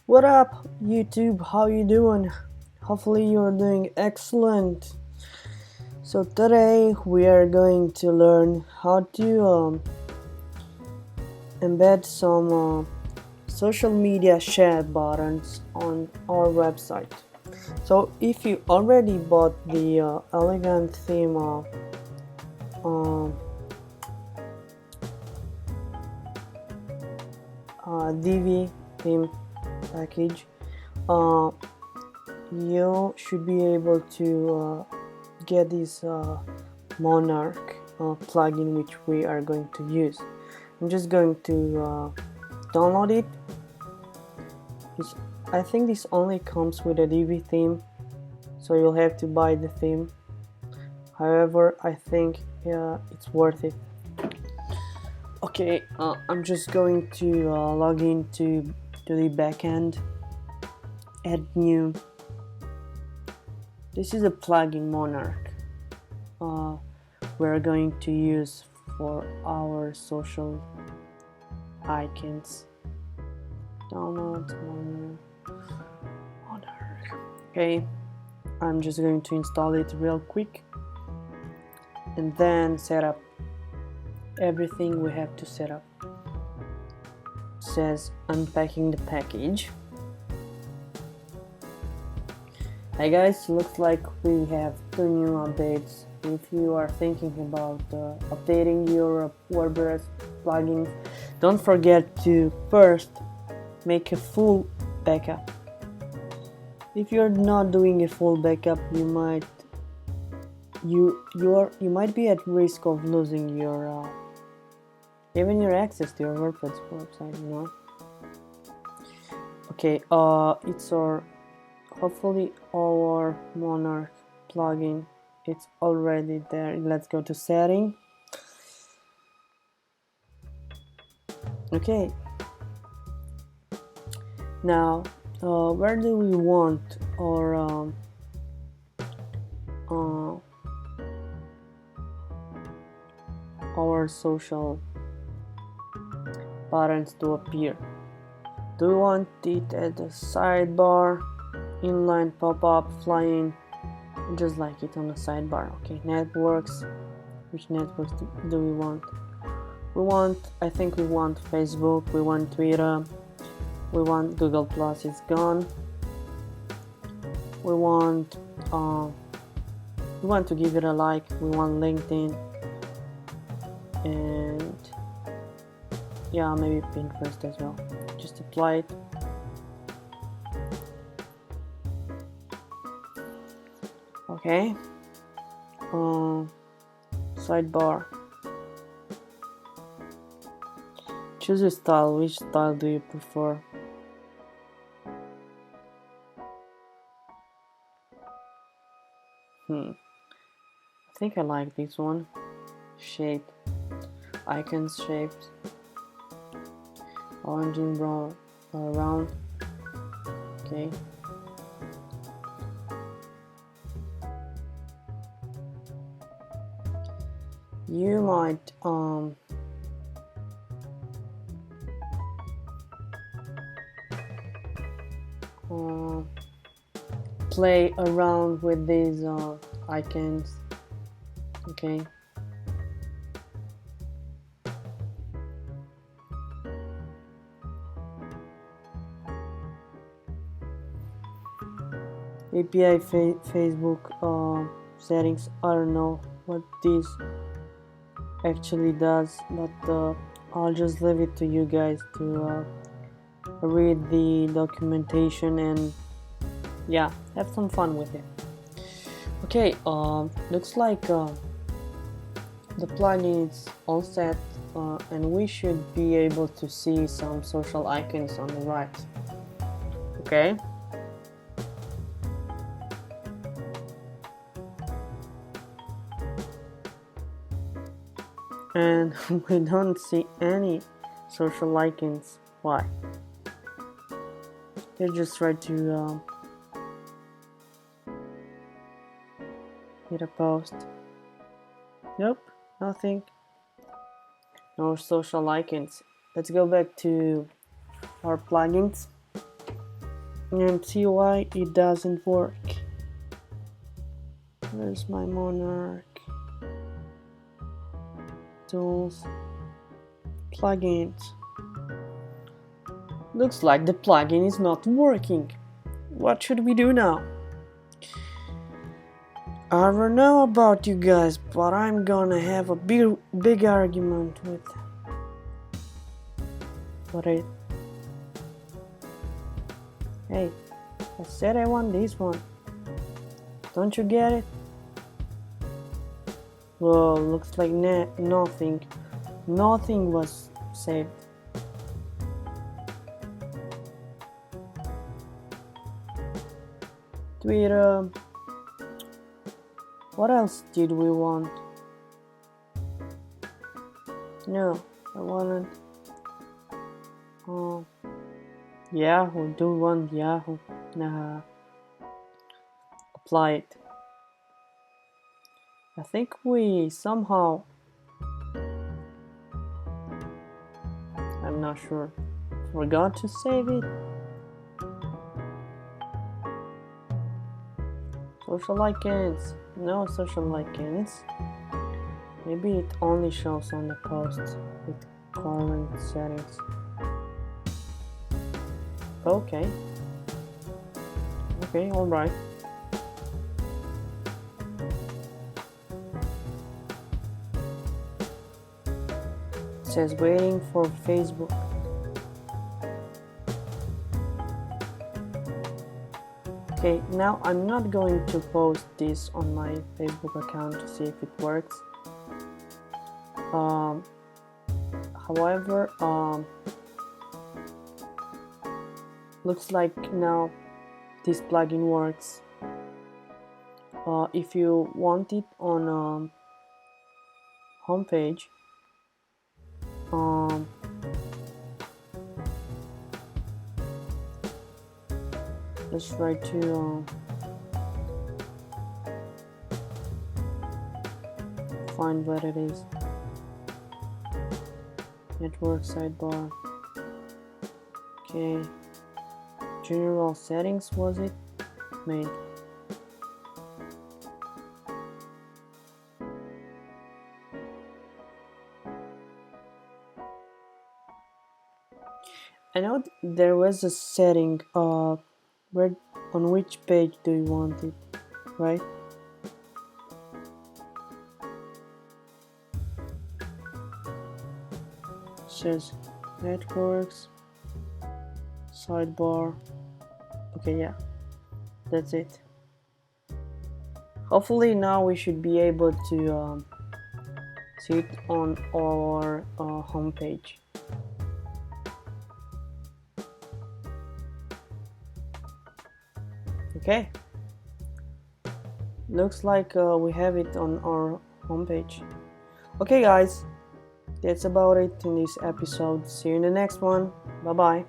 What up, YouTube? How you doing? Hopefully you're doing excellent. So today we are going to learn how to embed some social media share buttons on our website. So if you already bought the elegant theme um, DV theme package, uh, you should be able to get this Monarch plugin which we are going to use. I'm just going to download it. I think this only comes with a DV theme, so you'll have to buy the theme. However, I think it's worth it. Okay, I'm just going to log into the backend, add new. This is a plugin Monarch we're going to use for our social icons. Download Monarch. Okay, I'm just going to install it real quick and then set up everything we have to set up. It says unpacking the package. Hi guys, looks like we have 2 new updates. If you are thinking about updating your WordPress plugins, don't forget to first make a full backup. If you're not doing a full backup, you might be at risk of losing your even your access to your WordPress website, you know. Okay, it's hopefully our Monarch plugin. It's already there. Let's go to setting. Okay. Now, where do we want our social buttons to appear? Do we want it at the sidebar, inline pop-up, flying, just like it on the sidebar? Okay, networks. Which networks do we want? I think we want Facebook, we want Twitter, we want Google Plus, it's gone. We want to give it a like, we want LinkedIn, and yeah, maybe Pinterest as well. Just apply it. Okay. Sidebar. Choose a style. Which style do you prefer? I think I like this one. Shape. Icons shaped. Orange and brown. Round. Okay. You might play around with these icons. Okay. API Facebook settings. I don't know what this actually does, but I'll just leave it to you guys to read the documentation and yeah, have some fun with it. Okay, looks like the plugin is all set, and we should be able to see some social icons on the right. Okay. And we don't see any social icons. Why? You just try to hit a post. Nope, nothing. No social icons. Let's go back to our plugins. and see why it doesn't work. Where's my Monarch? Tools, plugins. Looks like the plugin is not working. What should we do now? I don't know about you guys, but I'm gonna have a big argument with it. Hey, I said I want this one. Don't you get it? Whoa, looks like nothing was saved. Twitter. What else did we want? No, I wanted Yahoo. Do want Yahoo. Nah. Apply it. I think we somehow, I'm not sure, forgot to save it. Social icons. No social icons. Maybe it only shows on the posts with current settings. Okay, alright. It says waiting for Facebook. Okay, now I'm not going to post this on my Facebook account to see if it works. However, looks like now this plugin works. If you want it on homepage, let's try to find where it is. Network sidebar. Okay. General settings, was it? Main. I know there was a setting where, on which page do you want it, right? It says networks, sidebar. Okay, yeah, that's it. Hopefully now we should be able to see it on our homepage. Okay, looks like we have it on our homepage. Okay guys, that's about it in this episode. See you in the next one. Bye bye.